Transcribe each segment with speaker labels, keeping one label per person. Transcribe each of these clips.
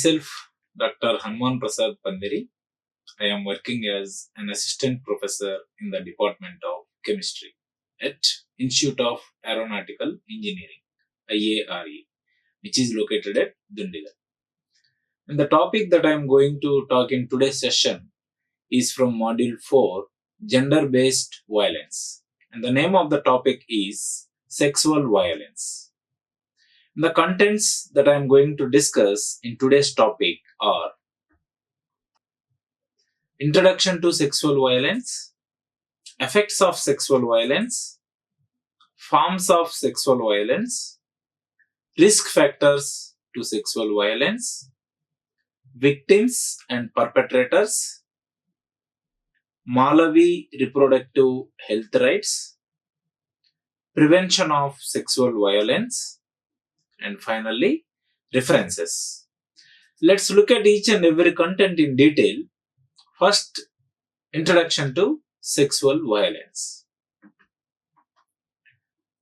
Speaker 1: Myself, Dr. Hanuman Prasad. I am working as an assistant professor in the Department of Chemistry at Institute of Aeronautical Engineering, IARE, which is located at Dundigal. And the topic that I am going to talk in today's session is from Module 4, Gender-Based Violence. And the name of the topic is Sexual Violence. The contents that I am going to discuss in today's topic are Introduction to Sexual Violence, Effects of Sexual Violence, Forms of Sexual Violence, Risk Factors to Sexual Violence, Victims and Perpetrators, Malawi Reproductive Health Rights, Prevention of Sexual Violence, and finally, references. Let's look at each and every content in detail. First, introduction to sexual violence.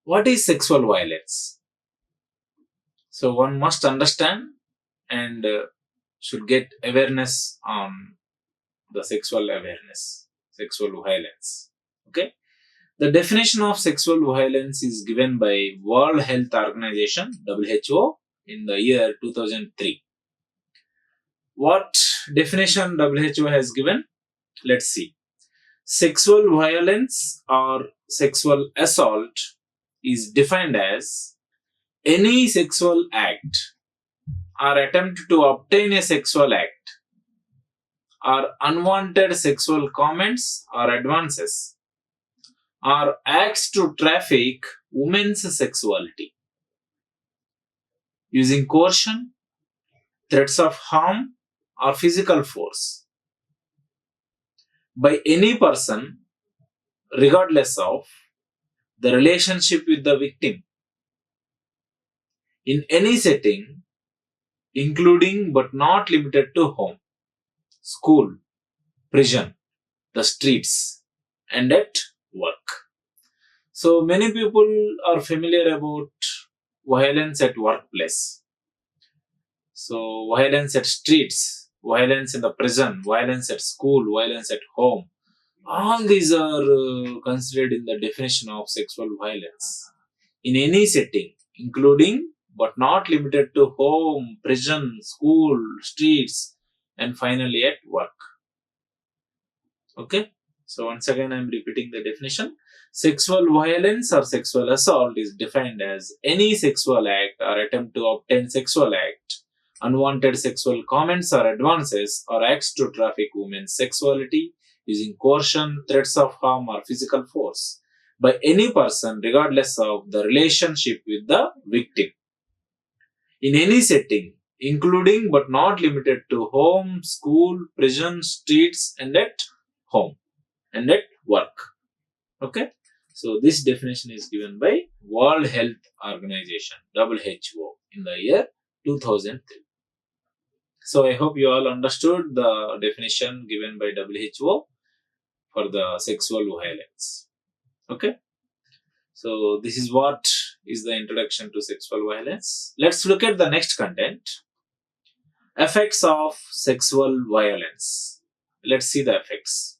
Speaker 1: What is sexual violence? So one must understand and should get awareness on the sexual violence. Okay. The definition of sexual violence is given by World Health Organization, WHO, in the year 2003. What definition WHO has given? Let's see. Sexual violence or sexual assault is defined as any sexual act or attempt to obtain a sexual act or unwanted sexual comments or advances or acts to traffic women's sexuality using coercion, threats of harm, or physical force by any person regardless of the relationship with the victim in any setting, including but not limited to home, school, prison, the streets, and at work. So many people are familiar about violence at workplace. So violence at streets, violence in the prison, violence at school, violence at home. All these are considered in the definition of sexual violence in any setting, including but not limited to home, prison, school, streets, and finally at work. Okay. So once again, I am repeating the definition. Sexual violence or sexual assault is defined as any sexual act or attempt to obtain sexual act, unwanted sexual comments or advances, or acts to traffic women's sexuality using coercion, threats of harm, or physical force by any person regardless of the relationship with the victim in any setting, including but not limited to home, school, prison, streets, and at home and at work. Okay. So this definition is given by World Health Organization, WHO, in the year 2003. So I hope you all understood the definition given by WHO for the sexual violence. Okay. So this is what is the introduction to sexual violence. Let's look at the next content. Effects of sexual violence. Let's see the effects.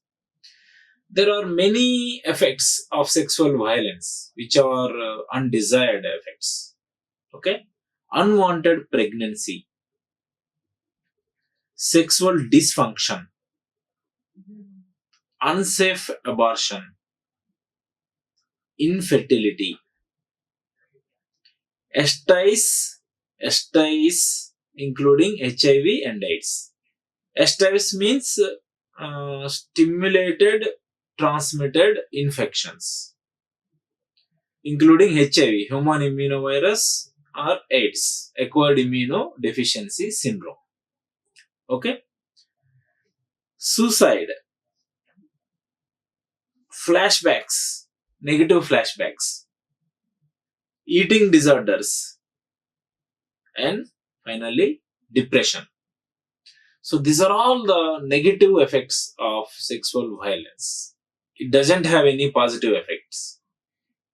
Speaker 1: There are many effects of sexual violence which are undesired effects. Okay. Unwanted pregnancy, sexual dysfunction, unsafe abortion, infertility, STIs including HIV and AIDS. STIs means stimulated transmitted infections, including HIV, human immunovirus, or AIDS, acquired immunodeficiency syndrome. Okay. Suicide, flashbacks, negative flashbacks, eating disorders, and finally depression. So these are all the negative effects of sexual violence. It doesn't have any positive effects.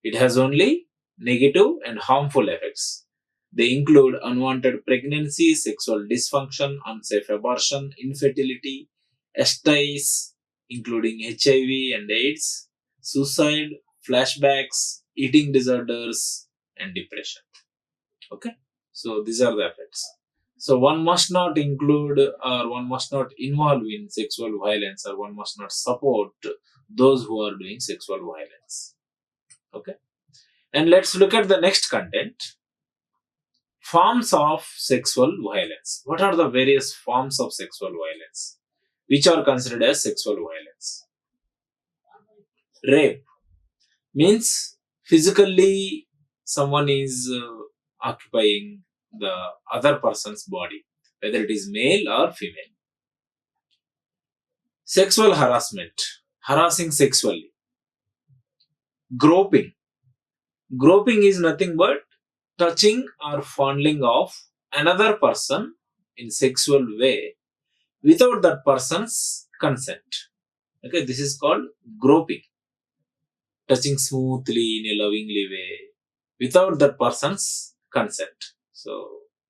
Speaker 1: It has only negative and harmful effects. They include unwanted pregnancy, sexual dysfunction, unsafe abortion, infertility, STIs, including HIV and AIDS, suicide, flashbacks, eating disorders, and depression. Okay, so these are the effects. So one must not include or one must not involve in sexual violence, or one must not support those who are doing sexual violence. Okay, and let's look at the next content. Forms of sexual violence. What are the various forms of sexual violence which are considered as sexual violence? Rape means physically someone is occupying the other person's body, whether it is male or female. Sexual harassment, harassing sexually. Groping. Groping is nothing but touching or fondling of another person in sexual way without that person's consent. Okay, this is called groping. Touching smoothly in a lovingly way without that person's consent. So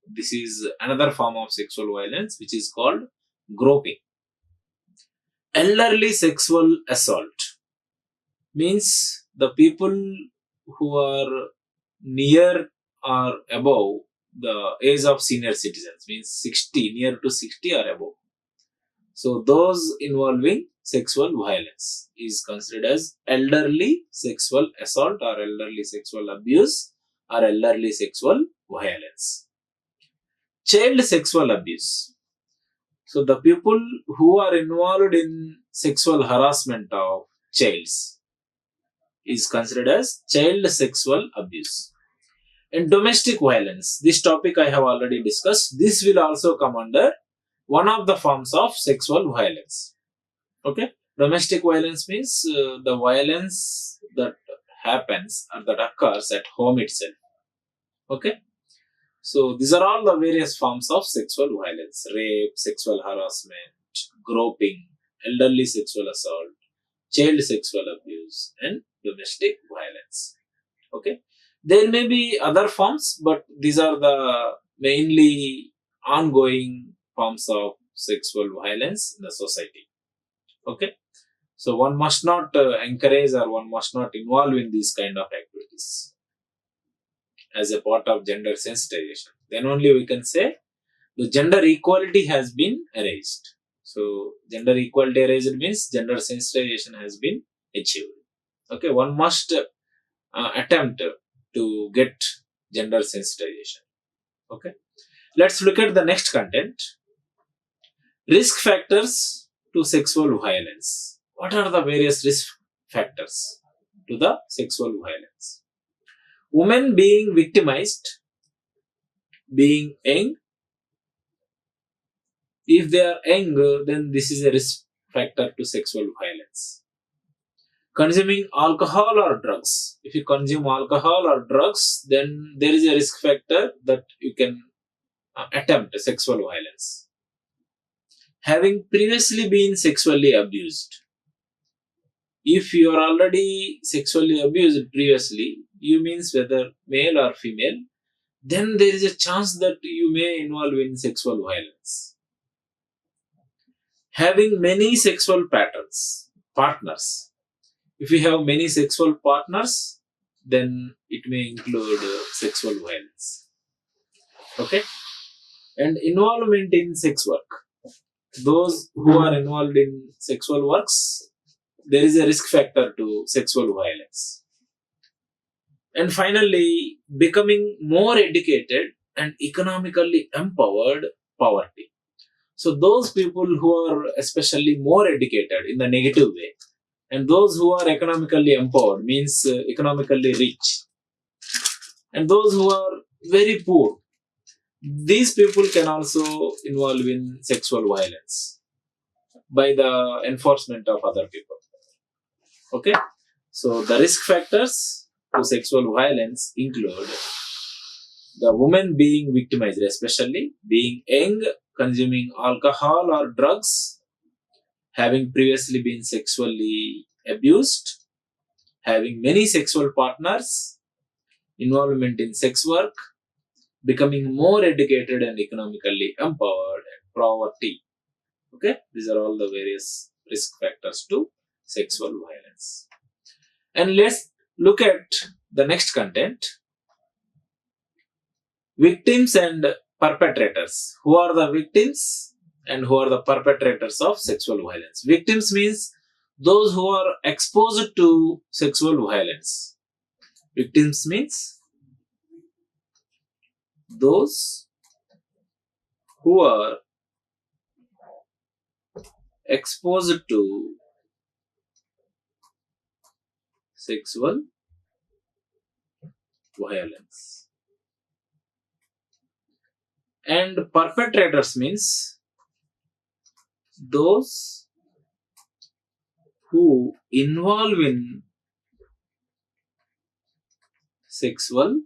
Speaker 1: this is another form of sexual violence which is called groping. Elderly sexual assault means the people who are near or above the age of senior citizens, means 60, near to 60 or above. So those involving sexual violence is considered as elderly sexual assault or elderly sexual abuse or elderly sexual violence. Child sexual abuse. So the people who are involved in sexual harassment of childs is considered as child sexual abuse. And domestic violence, this topic I have already discussed. This will also come under one of the forms of sexual violence. Okay, domestic violence means the violence that happens or that occurs at home itself. Okay, so these are all the various forms of sexual violence: rape, sexual harassment, groping, elderly sexual assault, child sexual abuse, and domestic violence. Okay, there may be other forms, but these are the mainly ongoing forms of sexual violence in the society. Okay, so one must not encourage or one must not involve in these kind of activities as a part of gender sensitization. Then only we can say the gender equality has been erased. So gender equality erased means gender sensitization has been achieved. Okay, one must attempt to get gender sensitization. Okay, let's look at the next content. Risk factors to sexual violence. What are the various risk factors to the sexual violence? Women being victimized, being young. If they are young, then this is a risk factor to sexual violence. Consuming alcohol or drugs. If you consume alcohol or drugs, then there is a risk factor that you can attempt sexual violence. Having previously been sexually abused. If you are already sexually abused previously, you means whether male or female, then there is a chance that you may involve in sexual violence. Having many sexual partners. If you have many sexual partners, then it may include sexual violence. Okay? And involvement in sex work. Those who are involved in sexual works, there is a risk factor to sexual violence. And finally, becoming more educated and economically empowered, poverty. So those people who are especially more educated in the negative way, and those who are economically empowered means economically rich, and those who are very poor, these people can also involve in sexual violence by the enforcement of other people. Okay, so the risk factors to sexual violence include the woman being victimized, especially being young, consuming alcohol or drugs, having previously been sexually abused, having many sexual partners, involvement in sex work, becoming more educated and economically empowered, and poverty. Okay, these are all the various risk factors to sexual violence. And let's look at the next content: victims and perpetrators. Who are the victims and who are the perpetrators of sexual violence? Victims means those who are exposed to sexual violence. Victims means those who are exposed to sexual violence. And perpetrators means those who involve in sexual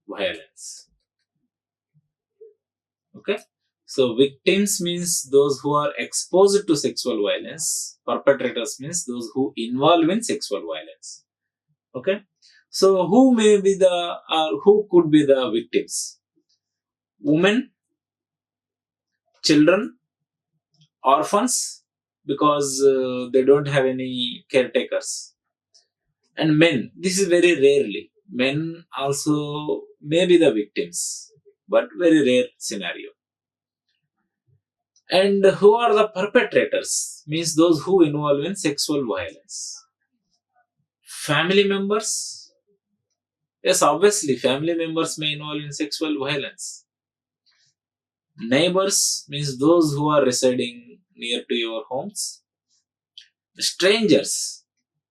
Speaker 1: violence. Okay, so victims means those who are exposed to sexual violence. Perpetrators means those who involve in sexual violence. Okay, so who may be the who could be the victims? Women, children, orphans, because they don't have any caretakers, and men. This is very rarely. Men also may be the victims, but very rare scenario. And who are the perpetrators? Means those who involve in sexual violence. Family members. Yes, obviously, family members may involve in sexual violence. Neighbors means those who are residing near to your homes. Strangers,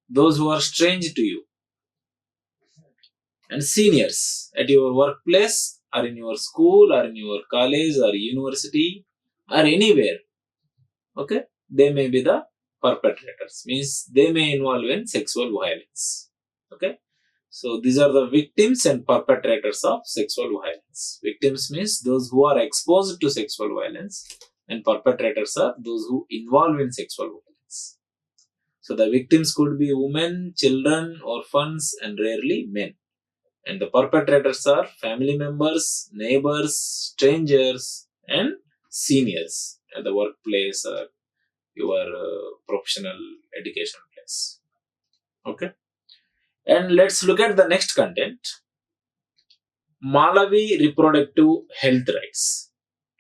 Speaker 1: those who are strange to you. And seniors at your workplace or in your school or in your college or university or anywhere. Okay, they may be the perpetrators, means they may involve in sexual violence. Okay, so these are the victims and perpetrators of sexual violence. Victims means those who are exposed to sexual violence, and perpetrators are those who involve in sexual violence. So the victims could be women, children, orphans, and rarely men. And the perpetrators are family members, neighbors, strangers, and seniors at the workplace or your professional education place. Okay, and let's look at the next content: Malawi reproductive health rights.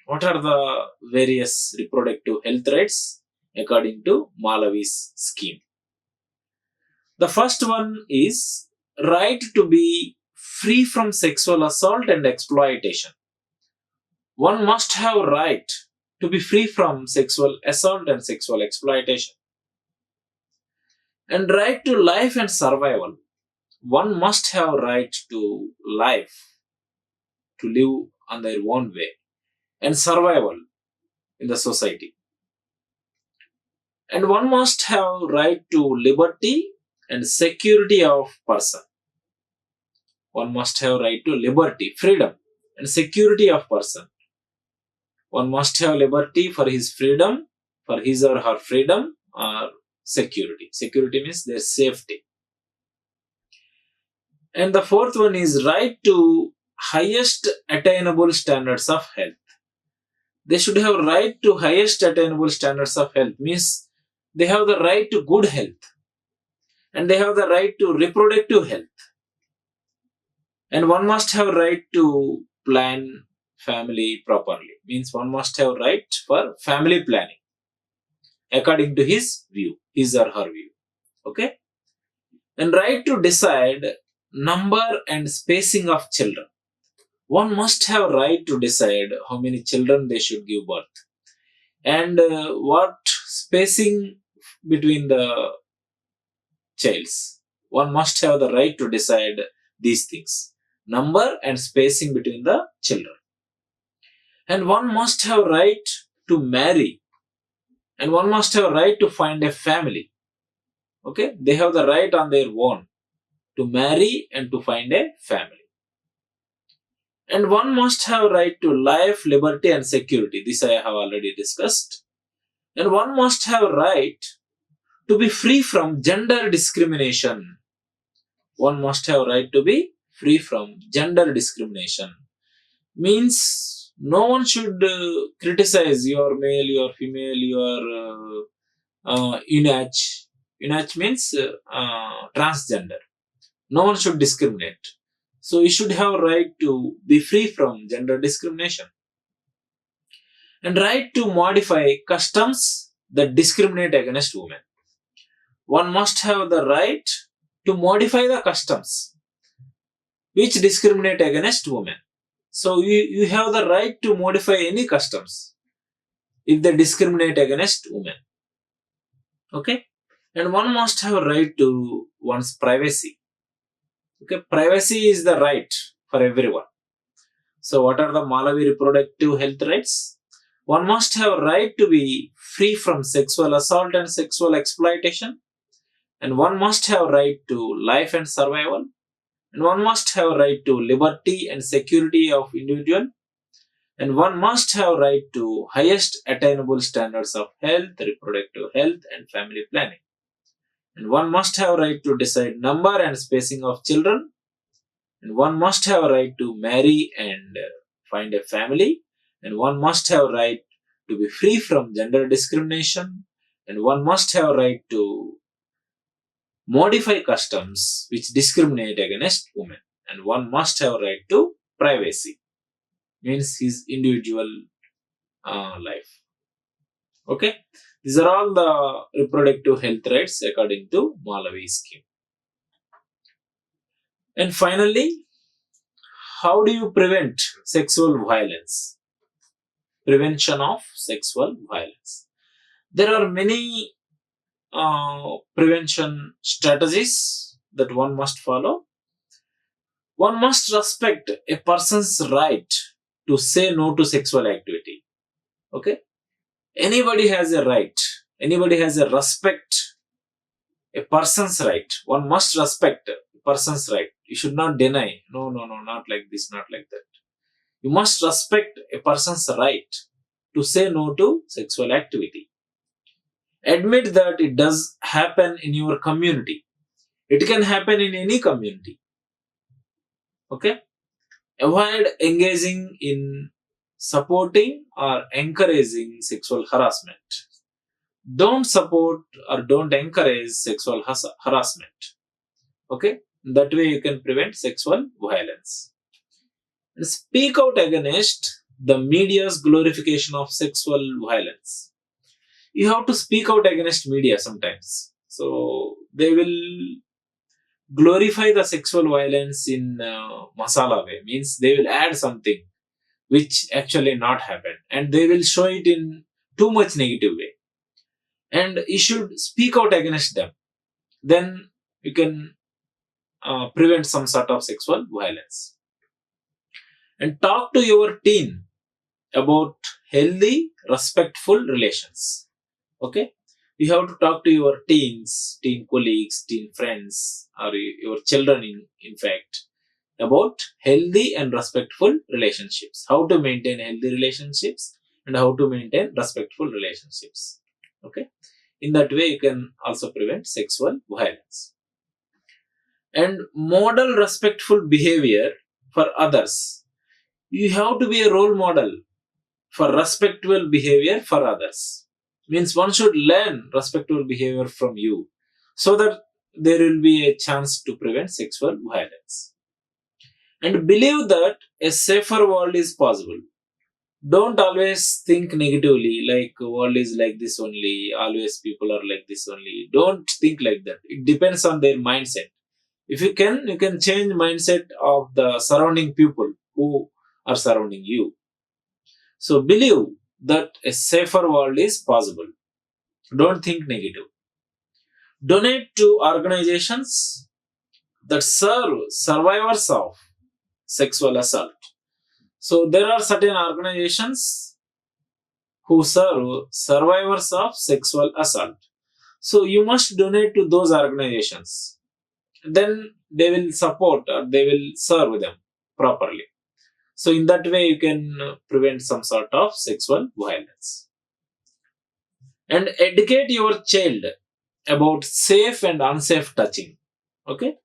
Speaker 1: What are the various reproductive health rights according to Malawi's scheme? The first one is right to be free from sexual assault and exploitation. One must have right to be free from sexual assault and sexual exploitation. And right to life and survival. One must have right to life, to live on their own way, and survival in the society. And one must have right to liberty and security of person. One must have right to liberty, freedom, and security of person. One must have liberty for his freedom, for his or her freedom, or security. Security means their safety. And the fourth one is right to highest attainable standards of health. They should have right to highest attainable standards of health, means they have the right to good health, and they have the right to reproductive health. And one must have right to plan family properly, means one must have right for family planning according to his view, his or her view. Okay, and right to decide number and spacing of children. One must have right to decide how many children they should give birth, and what spacing between the childs. One must have the right to decide these things, number and spacing between the children. And one must have right to marry, and one must have right to find a family. Okay, they have the right on their own to marry and to find a family. And one must have right to life, liberty, and security. This I have already discussed. And one must have right to be free from gender discrimination. One must have right to be free from gender discrimination. Means no one should criticize your male, your female, your unach. Unach means transgender. No one should discriminate. So you should have right to be free from gender discrimination and right to modify customs that discriminate against women. One must have the right to modify the customs which discriminate against women. So you have the right to modify any customs if they discriminate against women. Okay? And one must have a right to one's privacy. Okay, privacy is the right for everyone. So what are the Malawi reproductive health rights? One must have a right to be free from sexual assault and sexual exploitation. And one must have a right to life and survival. And one must have a right to liberty and security of individual. And one must have a right to highest attainable standards of health, reproductive health, and family planning. And one must have a right to decide number and spacing of children. And one must have a right to marry and find a family. And one must have a right to be free from gender discrimination. And one must have a right to modify customs which discriminate against women. And one must have a right to privacy, means his individual life. Okay, these are all the reproductive health rights according to Malawi scheme. And finally, how do you prevent sexual violence? Prevention of sexual violence. There are many prevention strategies that one must follow. One must respect a person's right to say no to sexual activity. Okay? Anybody has a right. Anybody has a respect a person's right. One must respect a person's right. You should not deny. No, not like this, not like that. You must respect a person's right to say no to sexual activity. Admit that it does happen in your community. It can happen in any community. Okay? Avoid engaging in supporting or encouraging sexual harassment. Don't support or don't encourage sexual harassment. Okay? That way you can prevent sexual violence. And speak out against the media's glorification of sexual violence. You have to speak out against media sometimes. So they will glorify the sexual violence in masala way, means they will add something which actually not happened, and they will show it in too much negative way. And you should speak out against them. Then you can prevent some sort of sexual violence. And talk to your teen about healthy, respectful relations. Okay? You have to talk to your teens, teen colleagues, teen friends, or your children, in fact, about healthy and respectful relationships. How to maintain healthy relationships and how to maintain respectful relationships. Okay? In that way, you can also prevent sexual violence. And model respectful behavior for others. You have to be a role model for respectful behavior for others. Means one should learn respectful behavior from you so that there will be a chance to prevent sexual violence. And believe that a safer world is possible. Don't always think negatively, like world is like this only, always people are like this only. Don't think like that. It depends on their mindset. If you can change mindset of the surrounding people who are surrounding you. So believe that a safer world is possible. Don't think negative. Donate to organizations that serve survivors of sexual assault. So there are certain organizations who serve survivors of sexual assault. So you must donate to those organizations. Then they will support or they will serve them properly. So in that way you can prevent some sort of sexual violence. And educate your child about safe and unsafe touching. Okay?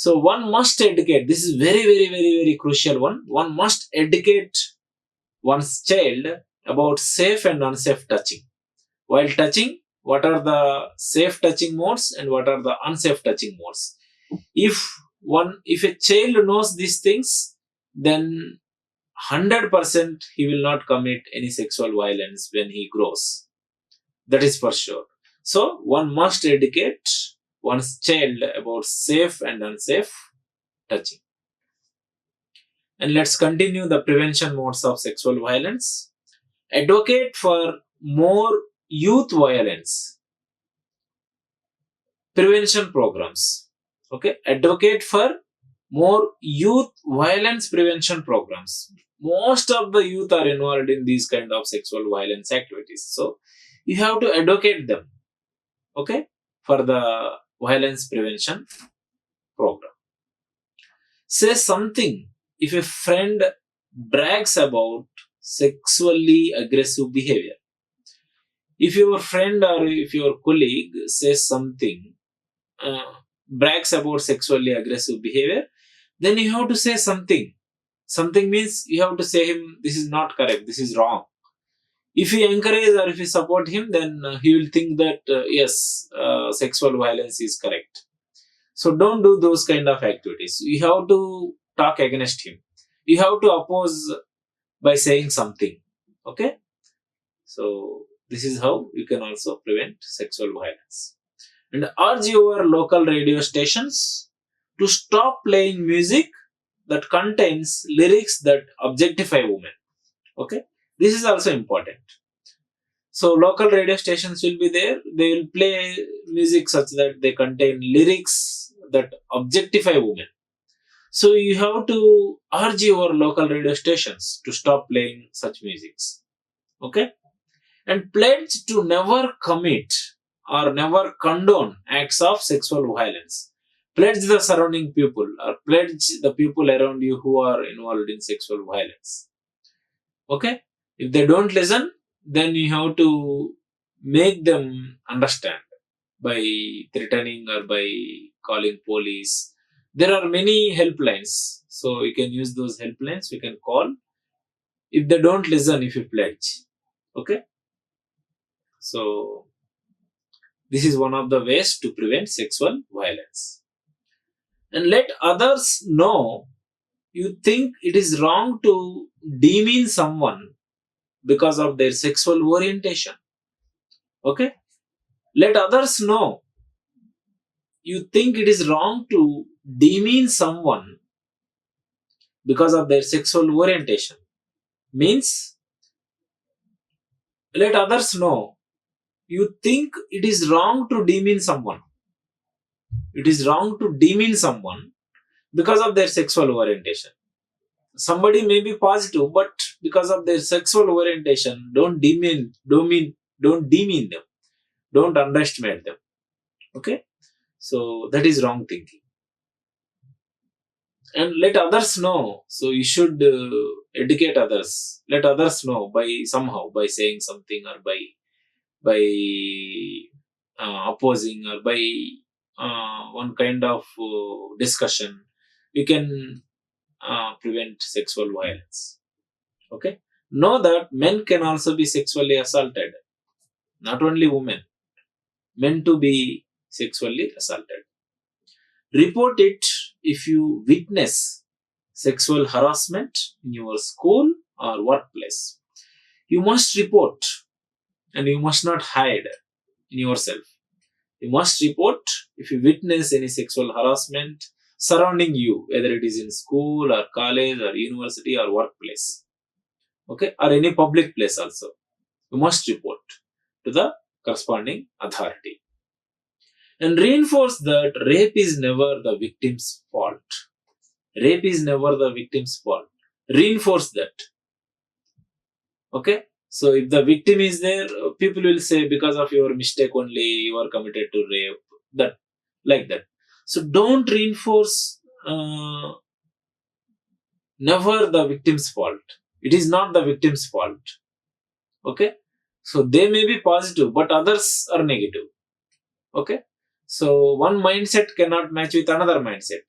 Speaker 1: So one must educate. This is very, very, very, very crucial one. One must educate one's child about safe and unsafe touching. While touching, what are the safe touching modes and what are the unsafe touching modes? If a child knows these things, then 100% he will not commit any sexual violence when he grows. That is for sure. So one must educate one's child about safe and unsafe touching. And let's continue the prevention modes of sexual violence. Advocate for more youth violence prevention programs. Okay, advocate for more youth violence prevention programs. Most of the youth are involved in these kind of sexual violence activities. So you have to advocate them, okay, for the violence prevention program. Say something if a friend brags about sexually aggressive behavior. If your friend or if your colleague says something, brags about sexually aggressive behavior, then you have to say something. Something means you have to say him, this is not correct, this is wrong. If you encourage or if you support him, then he will think that yes, sexual violence is correct. So don't do those kind of activities. You have to talk against him. You have to oppose by saying something. Okay? So this is how you can also prevent sexual violence. And urge your local radio stations to stop playing music that contains lyrics that objectify women. Okay? This is also important. So local radio stations will be there. They will play music such that they contain lyrics that objectify women. So you have to urge your local radio stations to stop playing such musics. Okay? And pledge to never commit or never condone acts of sexual violence. Pledge the surrounding people or pledge the people around you who are involved in sexual violence. Okay? If they don't listen, then you have to make them understand by threatening or by calling police. There are many helplines. So you can use those helplines, you can call. If they don't listen, if you pledge. Okay? So this is one of the ways to prevent sexual violence. And let others know you think it is wrong to demean someone because of their sexual orientation. Okay? Let others know you think it is wrong to demean someone because of their sexual orientation. Means, let others know you think it is wrong to demean someone. It is wrong to demean someone because of their sexual orientation. Somebody may be positive, but because of their sexual orientation, don't demean them. Don't underestimate them. Okay? So that is wrong thinking. And let others know. So you should educate others. Let others know by somehow, by saying something or by opposing or by one kind of discussion. You can prevent sexual violence. Okay? Know that men can also be sexually assaulted. Not only women. Men to be sexually assaulted. Report it if you witness sexual harassment in your school or workplace. You must report and you must not hide in yourself. You must report if you witness any sexual harassment surrounding you, whether it is in school or college or university or workplace. Okay, or any public place also. You must report to the corresponding authority. And reinforce that rape is never the victim's fault. Rape is never the victim's fault. Reinforce that. Okay? So if the victim is there, people will say because of your mistake only you are committed to rape. That, like that. So don't reinforce never the victim's fault. It is not the victim's fault. Okay? So they may be positive, but others are negative. Okay? So one mindset cannot match with another mindset.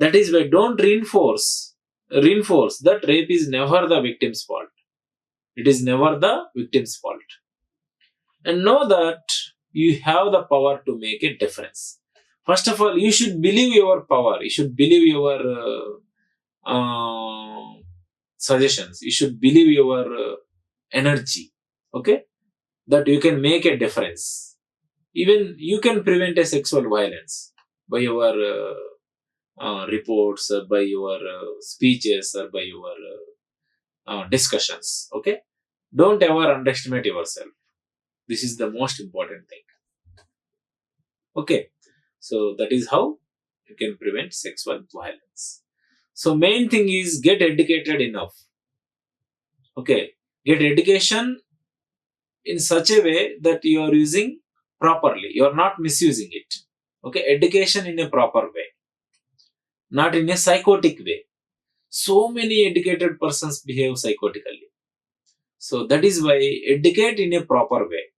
Speaker 1: That is why don't reinforce that rape is never the victim's fault. It is never the victim's fault. And know that you have the power to make a difference. First of all, you should believe your power. You should believe your suggestions. You should believe your energy. Okay, that you can make a difference. Even you can prevent a sexual violence by your reports, by your speeches, or by your discussions. Okay, don't ever underestimate yourself. This is the most important thing. Okay, so that is how you can prevent sexual violence. So main thing is get educated enough. Okay, get education in such a way that you are using properly, you are not misusing it. Okay, education in a proper way, not in a psychotic way. So many educated persons behave psychotically. So that is why educate in a proper way.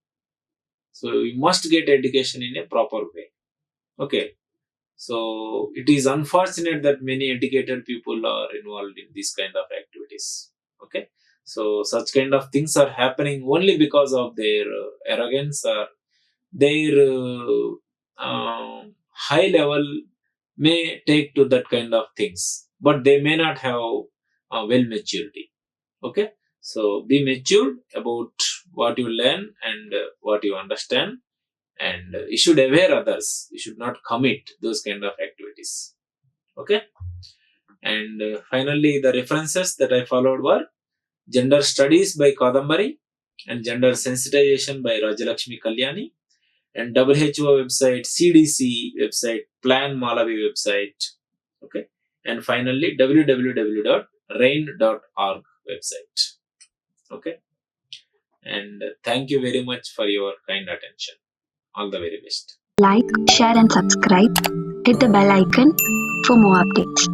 Speaker 1: So you must get education in a proper way. Okay, so it is unfortunate that many educated people are involved in this kind of activities. Okay, so such kind of things are happening only because of their arrogance, or their high level may take to that kind of things, but they may not have well maturity. Okay, so be mature about what you learn and what you understand, and you should aware others. You should not commit those kind of activities. Okay, and finally the references that I followed were Gender Studies by Kadambari and Gender Sensitization by Rajalakshmi Kalyani, and WHO website, CDC website, Plan Malawi website. Okay, and finally www.rain.org website. Okay, and thank you very much for your kind attention. All the very best.
Speaker 2: Like, share and subscribe. Hit the bell icon for more updates.